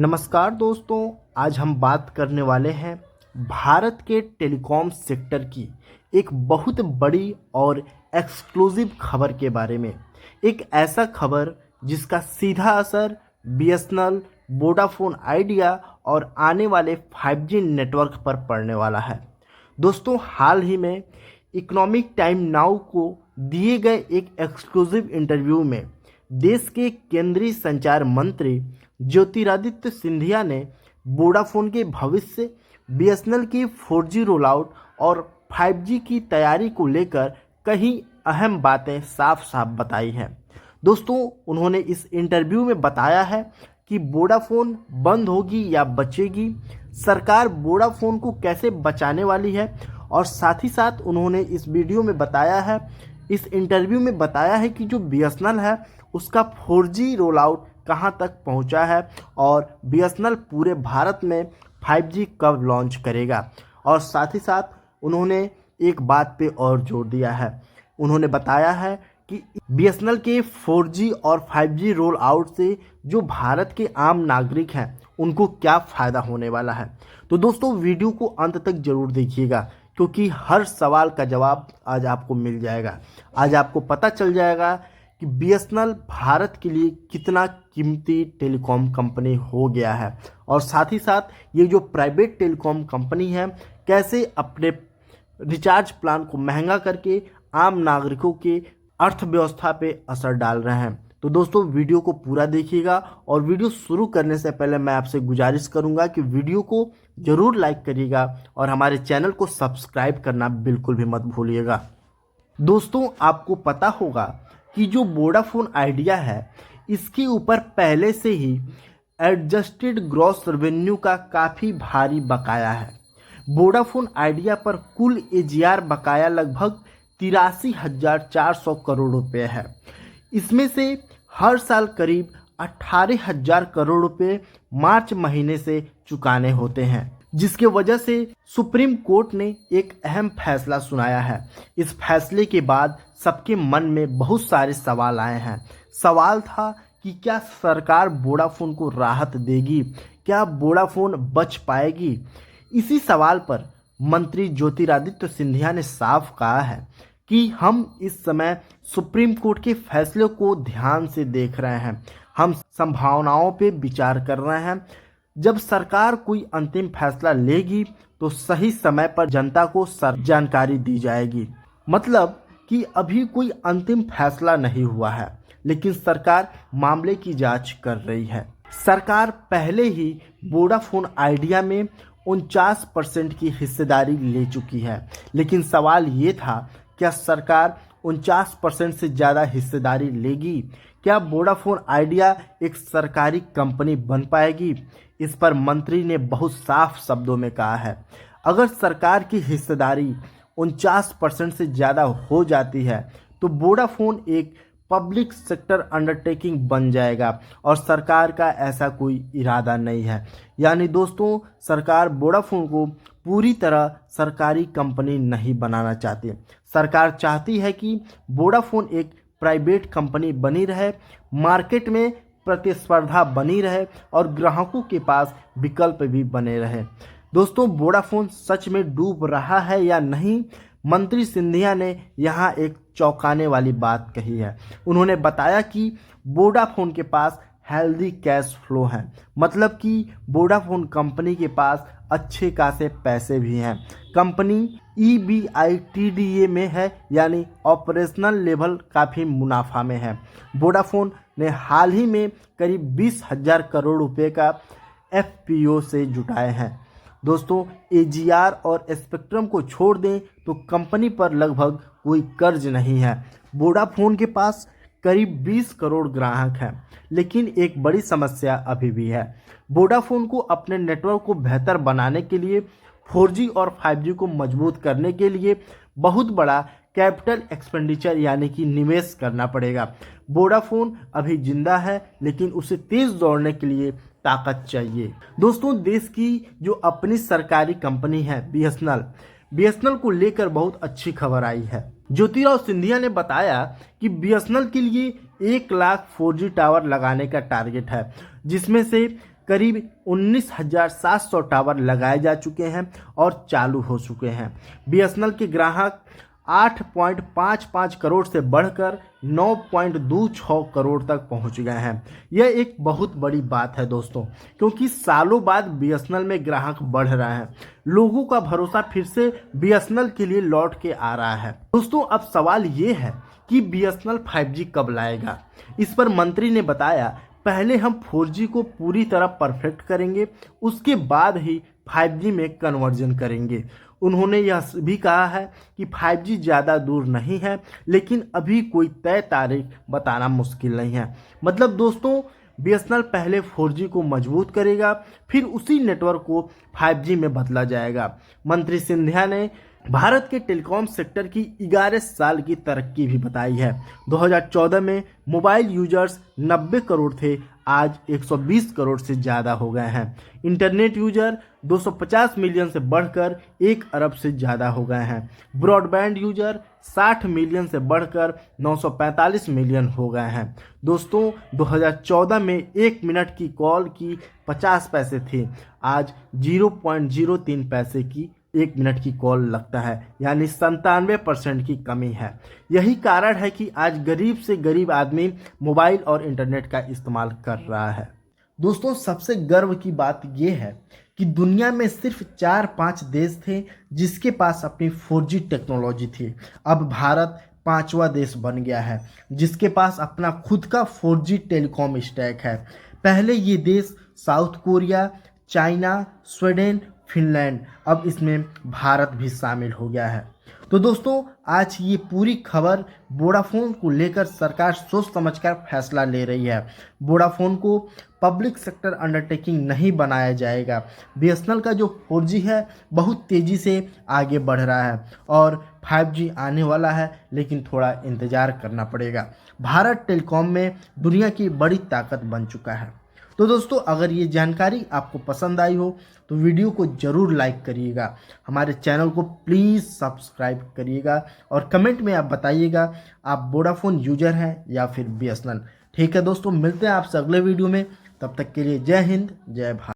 नमस्कार दोस्तों, आज हम बात करने वाले हैं भारत के टेलीकॉम सेक्टर की एक बहुत बड़ी और एक्सक्लूसिव खबर के बारे में। एक ऐसा खबर जिसका सीधा असर बीएसएनएल, वोडाफोन आइडिया और आने वाले 5G नेटवर्क पर पड़ने वाला है। दोस्तों, हाल ही में इकोनॉमिक टाइम नाउ को दिए गए एक एक्सक्लूसिव इंटरव्यू में देश के केंद्रीय संचार मंत्री ज्योतिरादित्य सिंधिया ने वोडाफोन के भविष्य, बीएसएनएल की 4G रोल आउट और 5G की तैयारी को लेकर कई अहम बातें साफ साफ बताई हैं। दोस्तों, उन्होंने इस इंटरव्यू में बताया है कि वोडाफोन बंद होगी या बचेगी, सरकार वोडाफोन को कैसे बचाने वाली है, और साथ ही साथ उन्होंने इस वीडियो में बताया है, इस इंटरव्यू में बताया है कि जो बीएसएनएल है उसका 4G रोल आउट कहां तक पहुंचा है और बीएसएनएल पूरे भारत में 5G कब लॉन्च करेगा। और साथ ही साथ उन्होंने एक बात पे और जोर दिया है। उन्होंने बताया है कि बीएसएनएल के 4G और 5G रोल आउट से जो भारत के आम नागरिक हैं उनको क्या फ़ायदा होने वाला है। तो दोस्तों, वीडियो को अंत तक ज़रूर देखिएगा, क्योंकि हर सवाल का जवाब आज आपको मिल जाएगा। आज आपको पता चल जाएगा कि बीएसएनएल भारत के लिए कितना कीमती टेलीकॉम कंपनी हो गया है, और साथ ही साथ ये जो प्राइवेट टेलीकॉम कंपनी है कैसे अपने रिचार्ज प्लान को महंगा करके आम नागरिकों के अर्थव्यवस्था पे असर डाल रहे हैं। तो दोस्तों, वीडियो को पूरा देखिएगा, और वीडियो शुरू करने से पहले मैं आपसे गुजारिश करूंगा कि वीडियो को ज़रूर लाइक करिएगा और हमारे चैनल को सब्सक्राइब करना बिल्कुल भी मत भूलिएगा। दोस्तों, आपको पता होगा कि जो वोडाफोन आइडिया है इसके ऊपर पहले से ही एडजस्टेड ग्रॉस रेवेन्यू का काफ़ी भारी बकाया है। वोडाफोन आइडिया पर कुल एजीआर बकाया लगभग 83,400 करोड़ रुपये है। इसमें से हर साल करीब 18,000 करोड़ रुपये मार्च महीने से चुकाने होते हैं, जिसके वजह से सुप्रीम कोर्ट ने एक अहम फैसला सुनाया है। इस फैसले के बाद सबके मन में बहुत सारे सवाल आए हैं। सवाल था कि क्या सरकार वोडाफोन को राहत देगी, क्या वोडाफोन बच पाएगी। इसी सवाल पर मंत्री ज्योतिरादित्य सिंधिया ने साफ कहा है कि हम इस समय सुप्रीम कोर्ट के फैसले को ध्यान से देख रहे हैं, हम संभावनाओं पे विचार कर रहे हैं। जब सरकार कोई अंतिम फैसला लेगी तो सही समय पर जनता को जानकारी दी जाएगी। मतलब कि अभी कोई अंतिम फैसला नहीं हुआ है, लेकिन सरकार मामले की जांच कर रही है। सरकार पहले ही वोडाफोन आइडिया में 49% की हिस्सेदारी ले चुकी है, लेकिन सवाल ये था, क्या सरकार 49% से ज़्यादा हिस्सेदारी लेगी? क्या वोडाफोन आइडिया एक सरकारी कंपनी बन पाएगी? इस पर मंत्री ने बहुत साफ शब्दों में कहा है, अगर सरकार की हिस्सेदारी 49% से ज़्यादा हो जाती है तो वोडाफोन एक पब्लिक सेक्टर अंडरटेकिंग बन जाएगा, और सरकार का ऐसा कोई इरादा नहीं है। यानी दोस्तों, सरकार वोडाफोन को पूरी तरह सरकारी कंपनी नहीं बनाना चाहती। सरकार चाहती है कि वोडाफोन एक प्राइवेट कंपनी बनी रहे, मार्केट में प्रतिस्पर्धा बनी रहे और ग्राहकों के पास विकल्प भी बने रहे। दोस्तों, वोडाफोन सच में डूब रहा है या नहीं, मंत्री सिंधिया ने यहाँ एक चौंकाने वाली बात कही है। उन्होंने बताया कि वोडाफोन के पास हेल्दी कैश फ्लो है, मतलब कि वोडाफोन कंपनी के पास अच्छे खासे पैसे भी हैं। कंपनी EBITDA में है, यानी ऑपरेशनल लेवल काफ़ी मुनाफा में है। वोडाफोन ने हाल ही में करीब 20,000 करोड़ रुपए का FPO से जुटाए हैं। दोस्तों, एजीआर और स्पेक्ट्रम को छोड़ दें तो कंपनी पर लगभग कोई कर्ज नहीं है। वोडाफोन के पास करीब 20 करोड़ ग्राहक हैं, लेकिन एक बड़ी समस्या अभी भी है। वोडाफोन को अपने नेटवर्क को बेहतर बनाने के लिए, 4G और 5G को मजबूत करने के लिए बहुत बड़ा कैपिटल एक्सपेंडिचर यानी कि निवेश करना पड़ेगा। वोडाफोन अभी जिंदा है, लेकिन उसे तेज दौड़ने के लिए ताकत चाहिए। दोस्तों, देश की जो अपनी सरकारी कंपनी है बीएसएनएल को लेकर बहुत अच्छी खबर आई है। ज्योतिराव सिंधिया ने बताया कि बीएसएनएल के लिए 1 लाख 4G टावर लगाने का टारगेट है, जिसमें से करीब 19,700 टावर लगाए जा चुके हैं और चालू हो चुके हैं। बीएसएनएल के ग्राहक 8.55 करोड़ से बढ़कर 9.26 करोड़ तक पहुंच गए हैं। यह एक बहुत बड़ी बात है दोस्तों, क्योंकि सालों बाद बीएसएनएल में ग्राहक बढ़ रहे हैं। लोगों का भरोसा फिर से बीएसएनएल के लिए लौट के आ रहा है। दोस्तों, अब सवाल ये है कि बीएसएनएल 5G कब लाएगा। इस पर मंत्री ने बताया, पहले हम 4G को पूरी तरह परफेक्ट करेंगे, उसके बाद ही 5G में कन्वर्जन करेंगे। उन्होंने यह भी कहा है कि 5G ज़्यादा दूर नहीं है, लेकिन अभी कोई तय तारीख बताना मुश्किल नहीं है। मतलब दोस्तों, बीएसएनएल पहले 4G को मजबूत करेगा, फिर उसी नेटवर्क को 5G में बदला जाएगा। मंत्री सिंधिया ने भारत के टेलीकॉम सेक्टर की 11 साल की तरक्की भी बताई है। 2014 में मोबाइल यूजर्स 90 करोड़ थे, आज 120 करोड़ से ज़्यादा हो गए हैं। इंटरनेट यूजर 250 मिलियन से बढ़कर 1 अरब से ज़्यादा हो गए हैं। ब्रॉडबैंड यूजर 60 मिलियन से बढ़कर 945 मिलियन हो गए हैं। दोस्तों, 2014 में 1 मिनट की कॉल की 50 पैसे थे, आज 0.03 पैसे की 1 मिनट की कॉल लगता है, यानी 97% की कमी है। यही कारण है कि आज गरीब से गरीब आदमी मोबाइल और इंटरनेट का इस्तेमाल कर रहा है। दोस्तों, सबसे गर्व की बात यह है कि दुनिया में सिर्फ 4-5 देश थे जिसके पास अपनी 4G टेक्नोलॉजी थी। अब भारत 5वां देश बन गया है जिसके पास अपना खुद का 4G टेलीकॉम स्टैक है। पहले ये देश south Korea, China, Sweden, Finland, अब इसमें भारत भी शामिल हो गया है। तो दोस्तों, आज ये पूरी खबर वोडाफोन को लेकर सरकार सोच समझकर फैसला ले रही है। वोडाफोन को पब्लिक सेक्टर अंडरटेकिंग नहीं बनाया जाएगा। बीएसएनएल का जो 4G है बहुत तेज़ी से आगे बढ़ रहा है और 5G आने वाला है, लेकिन थोड़ा इंतज़ार करना पड़ेगा। भारत टेलीकॉम में दुनिया की बड़ी ताकत बन चुका है। तो दोस्तों, अगर ये जानकारी आपको पसंद आई हो तो वीडियो को ज़रूर लाइक करिएगा, हमारे चैनल को प्लीज़ सब्सक्राइब करिएगा और कमेंट में आप बताइएगा आप वोडाफोन यूजर हैं या फिर बीएसएनएल। ठीक है दोस्तों, मिलते हैं आपसे अगले वीडियो में। तब तक के लिए जय हिंद, जय भारत।